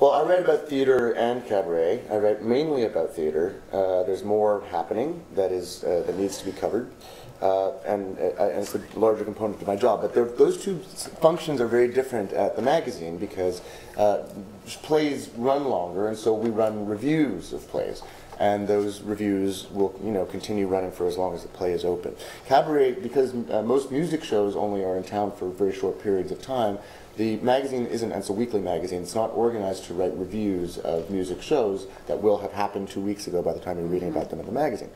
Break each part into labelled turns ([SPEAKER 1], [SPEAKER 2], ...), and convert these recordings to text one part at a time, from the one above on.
[SPEAKER 1] Well, I write about theater and cabaret. I write mainly about theater. There's more happening that needs to be covered, and it's a larger component of my job. But those two functions are very different at the magazine because plays run longer, and so we run reviews of plays. And those reviews will, continue running for as long as the play is open. Cabaret, because most music shows only are in town for very short periods of time, the magazine isn't, and it's a weekly magazine, it's not organized to write reviews of music shows that will have happened 2 weeks ago by the time you're reading about them in the magazine.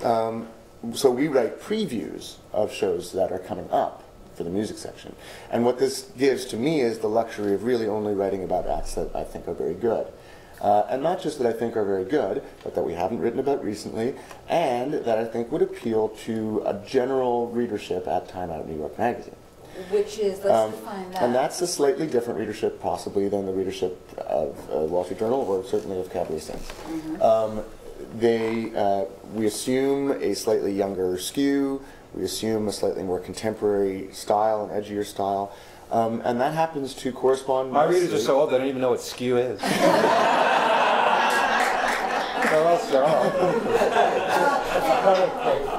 [SPEAKER 1] So we write previews of shows that are coming up for the music section. And what this gives to me is the luxury of really only writing about acts that I think are very good. And not just that I think are very good, but that we haven't written about recently, and that I think would appeal to a general readership at Time Out New York Magazine.
[SPEAKER 2] Which is, let's define that.
[SPEAKER 1] And that's a slightly different readership, possibly, than the readership of Wall Street Journal, or certainly of Cabaret Sense. We assume a slightly younger skew, we assume a slightly more contemporary style, an edgier style, and that happens to correspond.
[SPEAKER 3] My readers are so old they don't even know what skew is.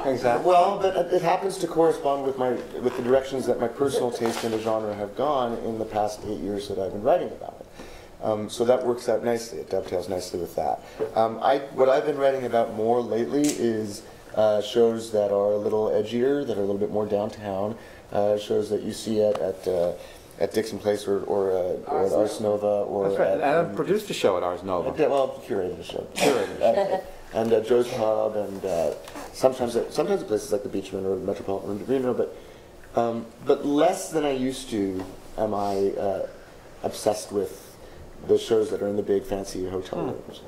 [SPEAKER 3] Exactly.
[SPEAKER 1] Well, but it happens to correspond with the directions that my personal taste in the genre have gone in the past 8 years that I've been writing about it. So that works out nicely. It dovetails nicely with that. What I've been writing about more lately is shows that are a little edgier, that are a little bit more downtown, shows that you see at Dixon Place or at Ars Nova. Or
[SPEAKER 3] that's right.
[SPEAKER 1] And
[SPEAKER 3] I've produced a show at Ars Nova.
[SPEAKER 1] Well, curated a show. And Joe's Pub, and sometimes at places like the Beachman or the Metropolitan Reno, but less than I used to am I obsessed with the shows that are in the big fancy hotel rooms,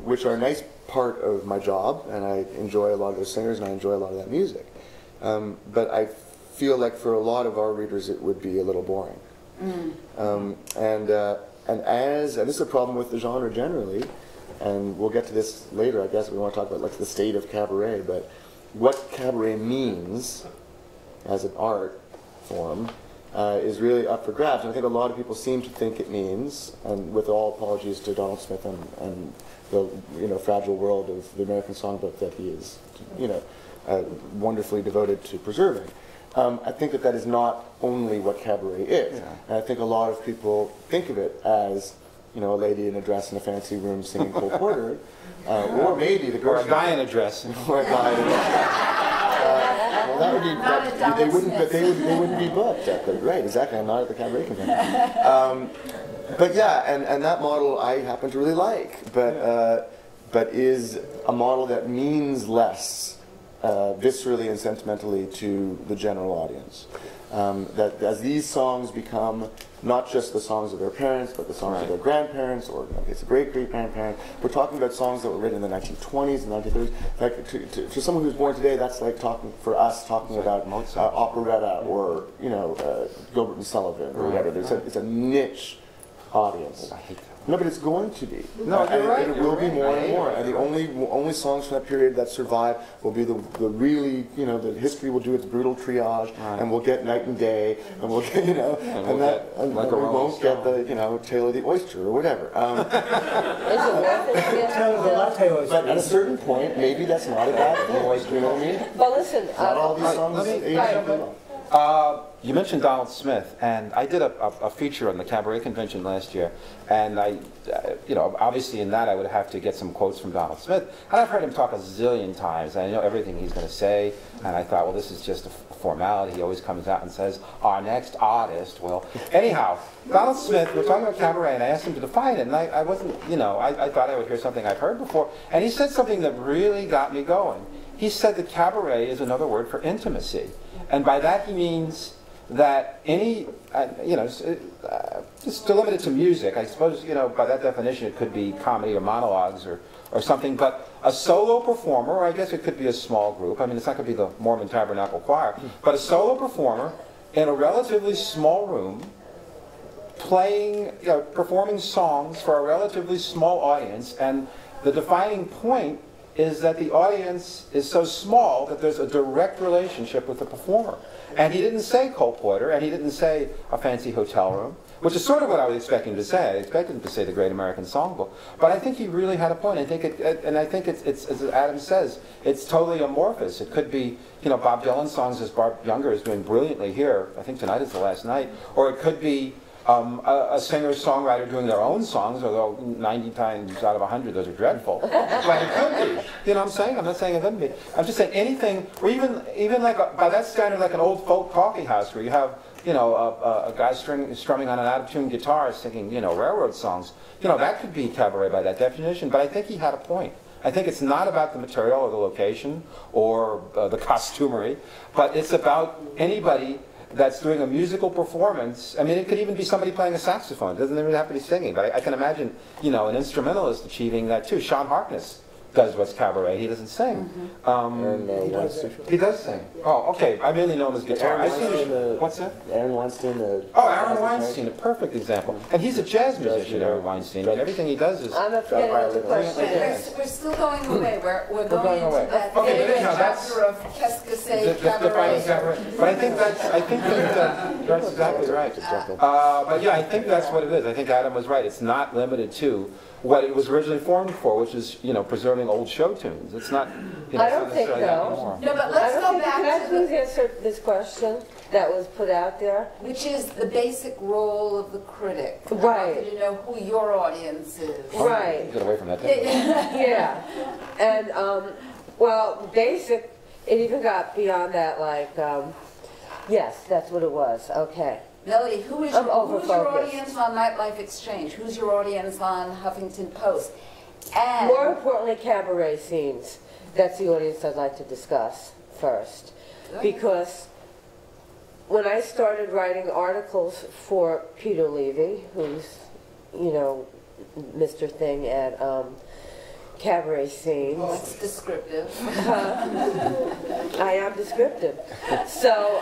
[SPEAKER 1] which are a nice part of my job, and I enjoy a lot of those singers and I enjoy a lot of that music. But I feel like for a lot of our readers it would be a little boring. And this is a problem with the genre generally. And we'll get to this later, I guess. We want to talk about like the state of cabaret, but what cabaret means as an art form is really up for grabs. And I think a lot of people seem to think it means, and with all apologies to Donald Smith and the fragile world of the American songbook that he is wonderfully devoted to preserving. I think that is not only what cabaret is. Yeah. And I think a lot of people think of it as a lady in a dress in a fancy room singing Cole Porter, or maybe the
[SPEAKER 3] or a guy in a dress,
[SPEAKER 1] or a guy in a dress. Well, that would be they wouldn't be booked at the right. Exactly. I'm not at the cabaret convention. But yeah, and that model I happen to really like, but is a model that means less viscerally and sentimentally to the general audience. That as these songs become not just the songs of their parents, but the songs of their grandparents, or it's a great-great-grandparent. We're talking about songs that were written in the 1920s and 1930s. Like to someone who's born today, that's like talking about operetta or Gilbert and Sullivan or whatever. It's a niche audience.
[SPEAKER 3] I hate that.
[SPEAKER 1] No, but it's going to be.
[SPEAKER 3] No, you're right.
[SPEAKER 1] It will be more and more. And the only songs from that period that survive will be the really, the history will do its brutal triage, and we'll get Night and Day, and we'll get, and we won't get the, Tale of the Oyster or whatever. But at a certain point, maybe that's not a bad thing. You know what I mean?
[SPEAKER 2] But listen,
[SPEAKER 1] not all these songs.
[SPEAKER 3] You mentioned Donald Smith, and I did a feature on the Cabaret Convention last year, and I, obviously in that I would have to get some quotes from Donald Smith, and I've heard him talk a zillion times, and I know everything he's going to say, and I thought, well, this is just a formality. He always comes out and says, our next artist will. Anyhow, Donald Smith, we're talking about cabaret, and I asked him to define it, and I wasn't, I thought I would hear something I've heard before, and he said something that really got me going. He said that cabaret is another word for intimacy, and by that he means that any, just to limit it to music, I suppose, by that definition it could be comedy or monologues or something, but a solo performer, or I guess it could be a small group, I mean it's not going to be the Mormon Tabernacle Choir, but a solo performer in a relatively small room playing, performing songs for a relatively small audience, and the defining point is that the audience is so small that there's a direct relationship with the performer. And he didn't say Cole Porter, and he didn't say a fancy hotel room, which is sort of what I was expecting him to say. I expected him to say the Great American Songbook. But I think he really had a point. I think it's as Adam says, it's totally amorphous. It could be, you know, Bob Dylan songs as Barb Younger is doing brilliantly here. I think tonight is the last night. Or it could be a singer-songwriter doing their own songs, although 90 times out of 100 those are dreadful. But it could be. You know what I'm saying? I'm not saying it couldn't be. I'm just saying anything, or even like by that standard, like an old folk coffee house where you have, you know, a guy strumming on an out-of-tune guitar singing, you know, railroad songs. You know, that could be cabaret by that definition. But I think he had a point. I think it's not about the material or the location or the costumery, but it's about anybody that's doing a musical performance. I mean, it could even be somebody playing a saxophone. It doesn't even have to be singing. But I can imagine, you know, an instrumentalist achieving that too. Sean Harkness does what's cabaret. He doesn't sing. He does sing. Oh, okay. I mainly know him as guitar. What's that?
[SPEAKER 1] Aaron Weinstein.
[SPEAKER 3] Aaron Weinstein, a perfect example. And he's a jazz musician, Aaron Weinstein. And everything he does is...
[SPEAKER 2] I'm not forgetting the question. We're still going away. We're going into that chapter of Qu'est-ce que c'est cabaret.
[SPEAKER 3] But I think that's exactly right. But yeah, I think that's what it is. I think Adam was right. It's not limited to what it was originally formed for, which is, you know, preserving old show tunes. It's not, you know,
[SPEAKER 2] I don't think so. No, but let's go back
[SPEAKER 4] Can I please answer this question that was put out there?
[SPEAKER 2] which is the basic role of the critic.
[SPEAKER 4] Right.
[SPEAKER 2] I want you to know who your audience is.
[SPEAKER 4] Right.
[SPEAKER 3] Get away from that.
[SPEAKER 4] Yeah. And, well, basic, it even got beyond that, like, yes, that's what it was. Okay.
[SPEAKER 2] Melody, who's your
[SPEAKER 4] over-focused.
[SPEAKER 2] audience on Nightlife Exchange? Who's your audience on Huffington Post? And
[SPEAKER 4] More importantly, cabaret scenes. That's the audience I'd like to discuss first. Because when I started writing articles for Peter Levy, who's, you know, Mr. Thing at cabaret scenes.
[SPEAKER 2] well, it's descriptive.
[SPEAKER 4] I am descriptive. So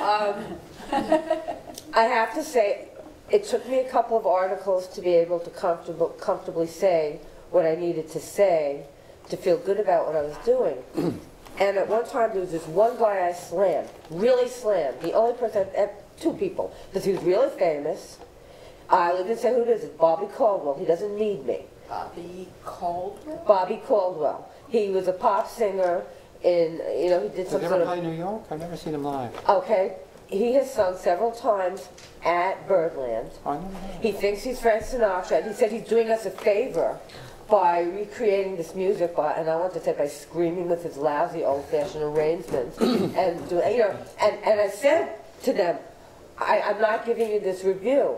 [SPEAKER 4] I have to say, it took me a couple of articles to be able to comfortably say what I needed to say to feel good about what I was doing. And at one time, there was this one guy I slammed, really slammed. The only person, two people, because he was really famous. I didn't say who it is. It's Bobby Caldwell. He doesn't need me.
[SPEAKER 2] Bobby Caldwell?
[SPEAKER 4] Bobby Caldwell. He was a pop singer in, you know, he did some
[SPEAKER 3] Did he
[SPEAKER 4] sort
[SPEAKER 3] ever
[SPEAKER 4] of...
[SPEAKER 3] play New York? I've never seen him live.
[SPEAKER 4] Okay. He has sung several times at Birdland.
[SPEAKER 3] I know.
[SPEAKER 4] He thinks he's Frank Sinatra, and he said he's doing us a favor by recreating this music, and I want to say by screaming with his lousy old-fashioned arrangements. And, you know, and I said to them, I'm not giving you this review.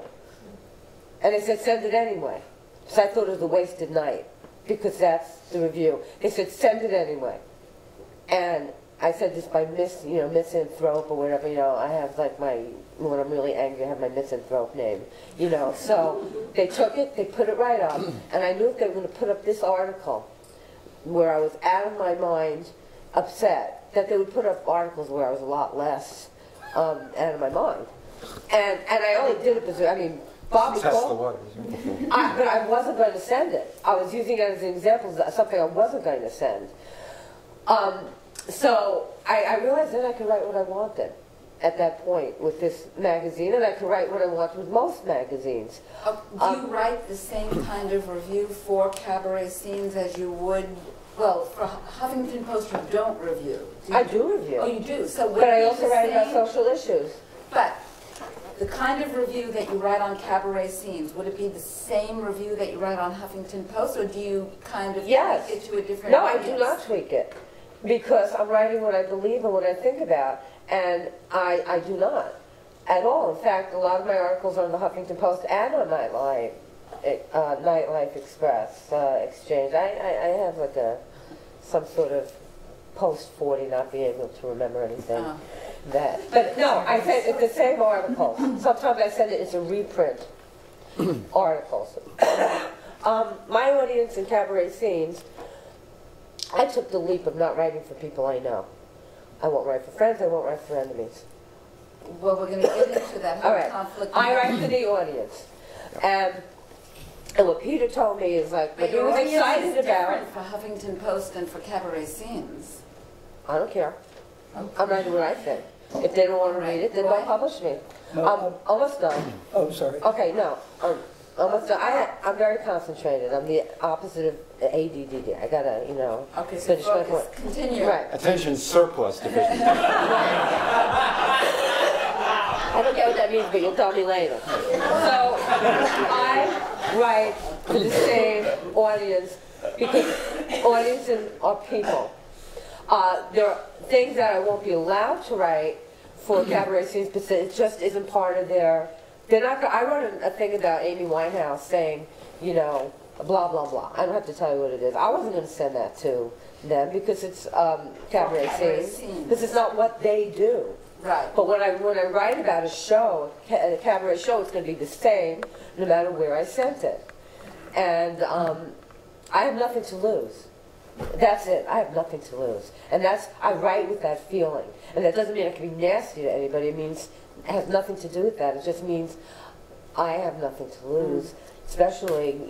[SPEAKER 4] And they said, send it anyway. So I thought it was a wasted night, because that's the review. They said, send it anyway. And I said this by misanthrope or whatever, you know, I have like when I'm really angry, I have my misanthrope name, you know. So they took it, they put it right up, and I knew if they were going to put up this article where I was out of my mind, upset, that they would put up articles where I was a lot less out of my mind. And I only did it because, I mean, Bobby
[SPEAKER 3] Test the
[SPEAKER 4] Cole,
[SPEAKER 3] waters.
[SPEAKER 4] but I wasn't going to send it. I was using it as an example of something I wasn't going to send. So I realized that I could write what I wanted at that point with this magazine, and I could write what I wanted with most magazines.
[SPEAKER 2] Do you write the same kind of review for cabaret scenes as you would, well, for Huffington Post you don't review?
[SPEAKER 4] I do review.
[SPEAKER 2] Oh, you do? So would
[SPEAKER 4] But I
[SPEAKER 2] it be
[SPEAKER 4] also
[SPEAKER 2] the
[SPEAKER 4] write about
[SPEAKER 2] same-
[SPEAKER 4] social issues.
[SPEAKER 2] But the kind of review that you write on cabaret scenes, would it be the same review that you write on Huffington Post, or do you kind of
[SPEAKER 4] Yes.
[SPEAKER 2] tweak it to a different
[SPEAKER 4] No, I
[SPEAKER 2] audience?
[SPEAKER 4] do not tweak it, because I'm writing what I believe and what I think about, and I do not at all. In fact, a lot of my articles are on the Huffington Post and on Nightlife Express Exchange. I have like some sort of post-40 not being able to remember anything. But no, I said it's the same article. Sometimes I send it as a reprint articles. My audience in cabaret scenes, I took the leap of not writing for people I know. I won't write for friends, I won't write for enemies.
[SPEAKER 2] Well, we're going to get into that
[SPEAKER 4] All
[SPEAKER 2] whole
[SPEAKER 4] right.
[SPEAKER 2] conflict.
[SPEAKER 4] I write for the audience. And And what Peter told me is like, what he
[SPEAKER 2] your
[SPEAKER 4] was
[SPEAKER 2] audience
[SPEAKER 4] excited
[SPEAKER 2] is
[SPEAKER 4] about.
[SPEAKER 2] different for Huffington Post and for Cabaret Scenes.
[SPEAKER 4] I don't care. I'm writing what I think. If they don't want to read it, then don't publish me. I'm almost done.
[SPEAKER 5] Oh, sorry.
[SPEAKER 4] Okay, no. Almost done. I'm very concentrated. I'm the opposite of ADD. I gotta,
[SPEAKER 2] Okay, so
[SPEAKER 4] finish my
[SPEAKER 2] focus.
[SPEAKER 4] point.
[SPEAKER 2] Continue.
[SPEAKER 4] Right.
[SPEAKER 3] Attention surplus deficiency.
[SPEAKER 4] I don't get what that means, but you'll tell me later. So I write to the same audience because audiences are people. There are things that I won't be allowed to write for Cabaret Scenes because it just isn't part of their. They're not. I wrote a thing about Amy Winehouse saying, blah blah blah. I don't have to tell you what it is. I wasn't going to send that to them because it's Cabaret Scenes. Because it's not what they do.
[SPEAKER 2] Right.
[SPEAKER 4] But when I write about a show, a cabaret show, it's going to be the same no matter where I sent it. And I have nothing to lose. That's it. I have nothing to lose. And I write with that feeling. And that doesn't mean I can be nasty to anybody. It means it has nothing to do with that. It just means I have nothing to lose, especially,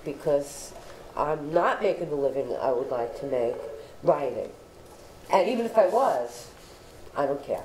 [SPEAKER 4] because I'm not making the living I would like to make writing. And even if I was, I don't care.